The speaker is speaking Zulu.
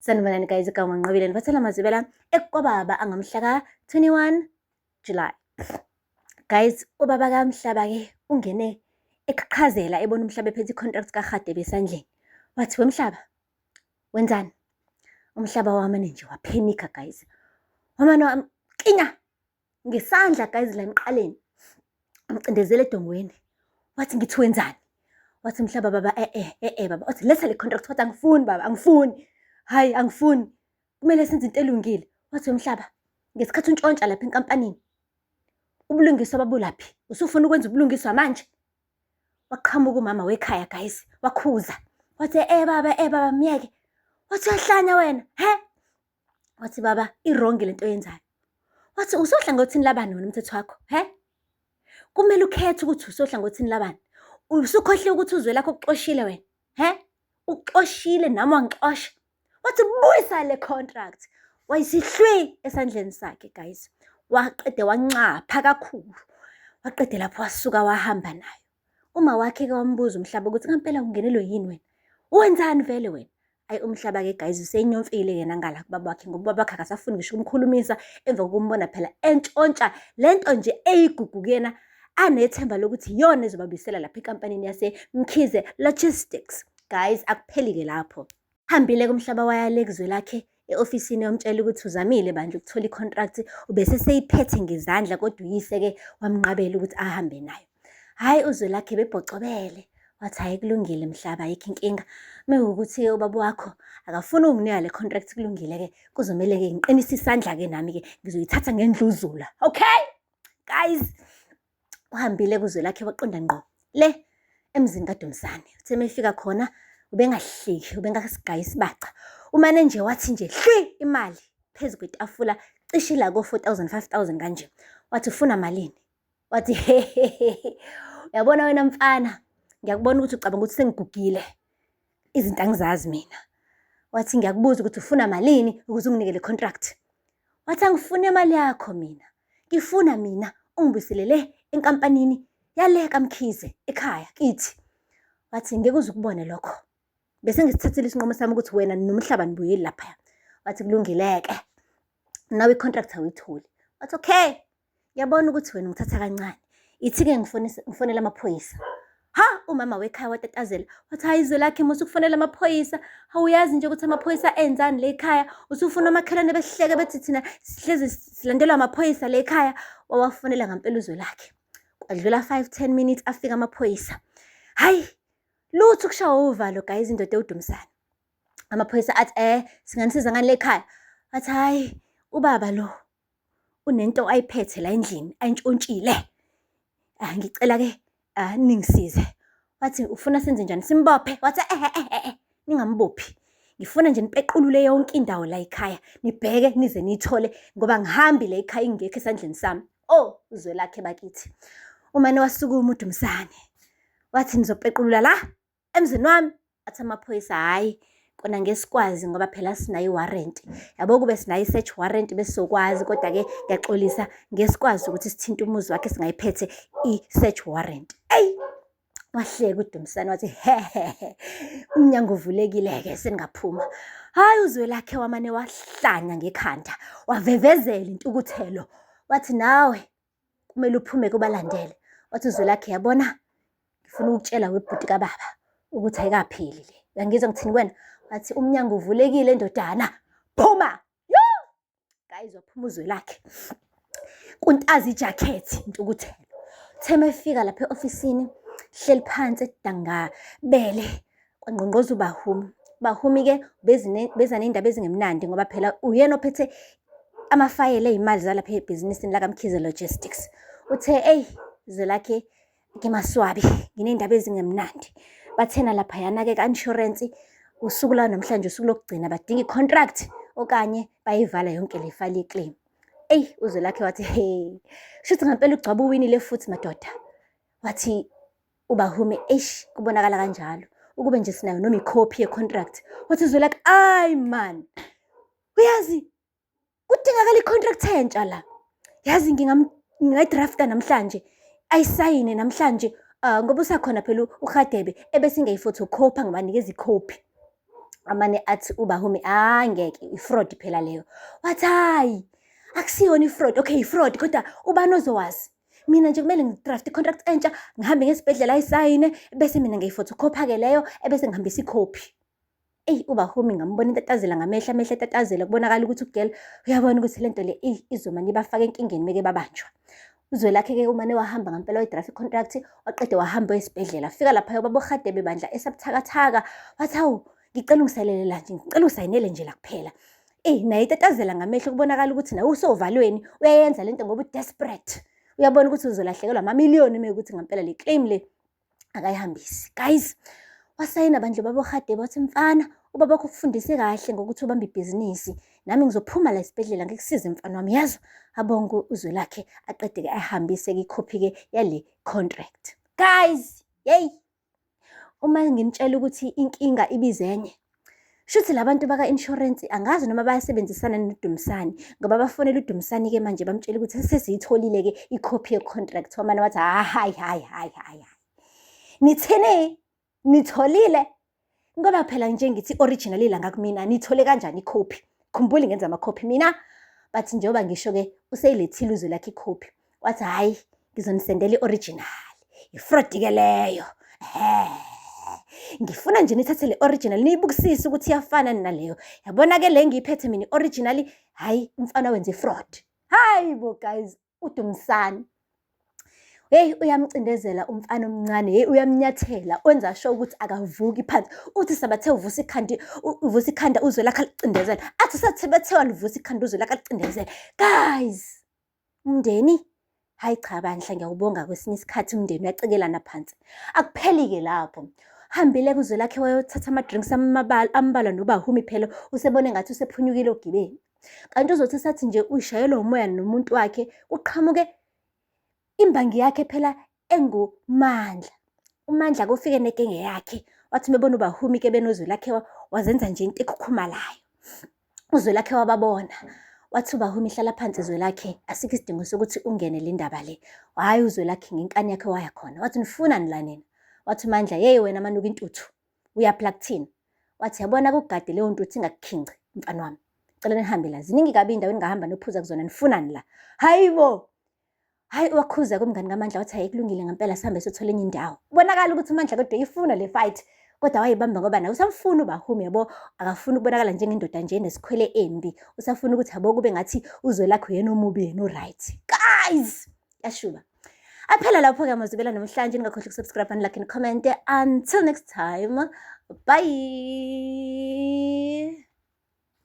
Sanibonani guys, igama ngiNqobile niphathela amazwibela ekubaba angamhla ka-21 July. Guys, ubaba kaMhlaba-ke ungene eqhaqhazela ebona uMhlaba ephethe i-contract kaRadebe esandleni. Wathi, "Wemhlaba, wenzani?" uMhlaba wamane nje waphenika guys. Wamane wamqinya ngesandla guys la emqaleni. Amcindezela edongweni. Wathi, "Ngithi wenzani?" Wathi uMhlaba, "Baba, baba." Wathi, "Letha le contract." Wathi, "Angifuni baba, angifuni. Hayi, angifuni. Kumele senze into elungile." Wathi, "Wemhlaba, ngesikhathi untshontsha lapha enkampanini, ubulungiswa babulaphi? Usufuna ukwenza ubulungiswa manje?" Waqhamuka umama wekhaya guys, wakhuza. Wathi, baba, myeke." Wathi, "Uyahlanya wena, he?" Wathi, "Baba, irongi lento oyenzayo." Wathi, "Usohlangothini labani wena umthetho wakho, he? Kumele ukhethe ukuthi usohlangothini labani. Usukhohliwe ukuthi uZwelakhe ukuxoshile wena, he? Uxoshile nami wangixosha." Wathi, "Buyisa le contract." Wayisihlwi esandleni sakhe guys. Waqede wancapha kakhulu. Waqede lapho wasuka wahamba nayo. Uma wakhe-ke wambuza uMhlaba ukuthi, "Ngempela ungenelwe yini wena? Wenzani vele wena?" Ayi uMhlaba-ke guys usenyomfile yena ngala kubaba wakhe ngoba ubaba wakhe akasafuni ngisho ukumkhulumisa emva kokumbona phela entshontsha lento nje eyigugu kuyena anethemba lokuthi iyona ezobabuyisela lapha enkampanini yaseMkhize Logistics. Guys, akupheli-ke lapho. Hambile kuMhlaba wayale kuZwelakhe e-ofisini yomtshela ukuthi uzamile bandla ukuthola i-contract, ubese seyiphethe ngezandla kodwa uyise-ke wamnqabela ukuthi ahambe nayo. Hhayi uZwelakhe bebhocobele. Wathi, "Hhayi kulungile Mhlaba, ayikho inkinga. Mekuwukuthi-ke ubaba wakho akafuni ukunginika le contract kulungile-ke kuzomele-ke ngiqinise isandla-ke nami-ke ngizoyithatha ngendluzula." Okay guys, uhambile kuZwelakhe waqonda ngqo le emzini kaDumsane. Uthe mefika khona ubengahleki, ubengasigaya isibaca. Umane nje wathi nje hli imali phezu kwetafula cishe la ko-4,000 5,000 kanje. Wathi, "Ufuna malini?" Wathi, "Hehehe, uyabona wena mfana, ngiyakubona ukuthi ucabanga ukuthi sengigugile izinto angizazi mina." Wathi, "Ngiyakubuza ukuthi ufuna malini ukuze unginike le contract?" Wathi, "Angifuni imali yakho mina. Ngifuna mina ungibuyisele le enkampanini yale kaMkhize ekhaya kithi." Wathi, "Ngeke uze ukubone lokho. Bese ngisithathile isinqumo sami ukuthi wena noMhlaba nibuyeli laphaya." Wathi, "Kulungile-ke. Nawe i-contract awuyitholi." Wathi, "Okay, ngiyabona ukuthi wena ungithatha kancane. Ithi-ke ngifonele amaphoyisa." Ha, umama wekhaya watatazela. Wathi, "Hayi Zwelakhe, musu ukufonela amaphoyisa. Awuyazi nje ukuthi amaphoyisa enzani le ekhaya? Usufuna omakhelwane besihleke bethi thina sihlezi silandelwa amaphoyisa le ekhaya." Wawafonela ngampela uZwelakhe. Kwadlula 5-10 minutes afika amaphoyisa. Hayi, lutho kushawa uvalo guys indoda ewuDumsane. Amaphoyisa athi, "Singanisiza ngani le ekhaya?" Wathi, "Hayi, ubaba lo unento ayiphethe la endlini ayintshontshile. Ngicela-ke ningisize." Wathi, "Ufuna senze njani? Simbophe?" Wathi, ningambophi. Ngifuna nje nipequlule yonke indawo la ekhaya. Nibheke nize niyithole ngoba ngihambi la ekhaya ingekho esandleni sami." Oh, uZwelakhe bakithi. Umane wasukuma uDumsane. Wathi, "Nizopequlula la emzini wami?" Athi amaphoyisa, "Hhayi, kona ngesikwazi ngoba phela sinayo i-warrant. Yabo kube sinayo i-search warrant besizokwazi kodwa-ke ngiyaxolisa ngesikwazi ukuthi sithinte umuzi wakhe singayiphethe i-search warrant." Eyi, wahleka uDumsane wathi, "Hehehe, umnyango uvulekile-ke seningaphuma." Hhayi uZwelakhe wamane wahlanya ngekhanda, wavevezela intukuthelo. Wathi, "Nawe kumele uphume kubalandele." Wathi uZwelakhe, "Yabona, ngifuna ukukutshela webhuti kababa ukuthi ayikapheli le. Uyangizwa ngithini kuwena?" Wathi, "Umnyango uvulekile ndodana, phuma." Yo! Guys, waphuma uZwelakhe. Kuntazi ijakhethi intukuthelo. Uthe mefika lapha e-ofisini, hleli phansi edangabele, kwangqongqoza uBahumi. uBahumi-ke beza ney'ndaba ezingemnandi ngoba phela uyena ophethe amafayela ey'mali zalapha ebhizinisini lakaMkhize Logistics. Uthe, "Eyi Zwelakhe, ngimaswabi, nginey'ndaba ezingemnandi. Bathena laphayana-ke ka-insurance usuku la namhlanje usuku lokugcina badinga i-contract okanye bayivala yonke le file ye-claim." Eyi uZwelakhe wathi, "Shuthi ngempela ugcwaba uwinile futhi madoda." Wathi uBahumi, "Kubonakala kanjalo. Ukube nje sinayo noma ikhophi ye-contract." Wathi uZwelakhe, "Ayi man, uyazi kudingakala i-contract entsha la. Yazi ngingayidrafta namhlanje, ayisayine namhlanje ngoba usakhona phela uRadebe ebese ngiyayifotokhopha ngibanikeza ikhophi." amane athi uBahumi angeke ifraud phela leyo. Wathi hayi akusiyona ifraud. Okay ifraud kodwa ubani ozowazi? Mina nje kumele ngidraft i-contract entsha ngihambe ngesibhedlela ayisayine bese mina ngiyiphotocopy-ke leyo ebese ngihambisa ikhophi. Eyi uBahumi ngambona intatazela ngamehla amehla etatazela kubonakala ukuthi uGirl uyabona ukuthi lento le izomane ibafaka enkingeni meke babanjwa. UZwelakhe-ke umane wahamba ngempela wayidraft i-contract waqeda wahamba esibhedlela. Fika lapha ubaba uRadebe bandla esabuthakathaka wathi hawu ngicela ungisalele nje ngicela usayinele nje la kuphela. Naye itatazela ngamehlo kubonakala ukuthi nawe usovalweni uyayenza lento ngoba u-desperate. Uyabona ukuthi uzolahlekelwa amamiliyoni mekuthi ngempela le claim le akayihambisi. Guys, wasayina bandla ubaba uRadebe wathi mfana ubaba wakho ukufundise kahle ngokuthi ubambe ibhizinisi. Nami ngizophuma la esibhedlela ngikusize mfana wami yazo. Abonke uZwelakhe aqede-ke ayihambise-ke ikhophi-ke yale contract. Guys, yey uma nginitshela ukuthi inkinga ibizenye shuthi labantu baka-insurance angazi noma bayasebenzisana noDumisani ngoba bafonela uDumisani-ke manje bamtshela ukuthi sesiyitholile-ke ikhophi ye-contract. Wamane wathi hayi nithini nitholile ngoba phela nje ngithi original ilanga kumina nithole kanjani ikhophi? Khumbuli ngenza amakhophi mina. Bathi njengoba ngisho-ke useyilethile uZwelakhe ikhophi wathi hayi ngizonisendela i-original ifraud-ke leyo. Ngifuna nje nithathe le original niyibukisise ukuthi iyafana naleyo. Yabona-ke le ngiyiphethe mina i-original hayi umfana wenze fraud. Hayi bo guys uDumisani hey uyamcindezela umfana omncane uyamnyathela wenza sure ukuthi akavuki phansi. Uthi sabathe uvusa ikhanda uZwelakhe alicindezela athi sathi bethe walivusa ikhanda uZwelakhe alicindezela. Guys umndeni hayi cha bandla ngiyawubonga kwesinye isikhathi umndeni uyacikelana phansi. Akupheli-ke lapho. Hambile kuZwelakhe wayothatha ama-drinks ambalwa noBahumi phela usebone ngathi usephunyukile ogibeni. Kanti uzothi sathi nje ushayelwa umoya nomuntu wakhe uqhamuke imbangi yakhe phela enguMandla. uMandla kufike nekenge yakhe wathi mebona uBahumi-ke benoZwelakhe wazenza nje into ekhukhumalayo. uZwelakhe wababona wathi uBahumi hlala phansi Zwelakhe asikho isidingo sokuthi ungene le ndaba le. Hayi uZwelakhe ngenkani yakhe waya khona wathi nifunani la nina? Wathi uMandla hey wena manuka intuthu uyaphla kuthini? Wathi yabona kugade leyo ntuthu ingakukhinci mfana wami. Cela nihambe la ziningi kabi indawo engahamba nophuza kuzona nifunani la? Hayibo hayi wakhuza kumngani kaMandla wathi hayi kulungile ngempela sihambe sothola enye indawo. Bonakala ukuthi uMandla kodwa ifuna le fight kodwa wayibamba ngoba nawe usamfuna uBahumi yabo akafuna ukubonakala njengendoda nje nesikhwele embi. Usafuna ukuthi yabo kube ngathi uZwelakhe yena omubi yena o-right. Guys yashuba aphela lapho-ke amazwibela namhlanje ningakhohlwa ukusubscribe and like and comment. Until next time, bye.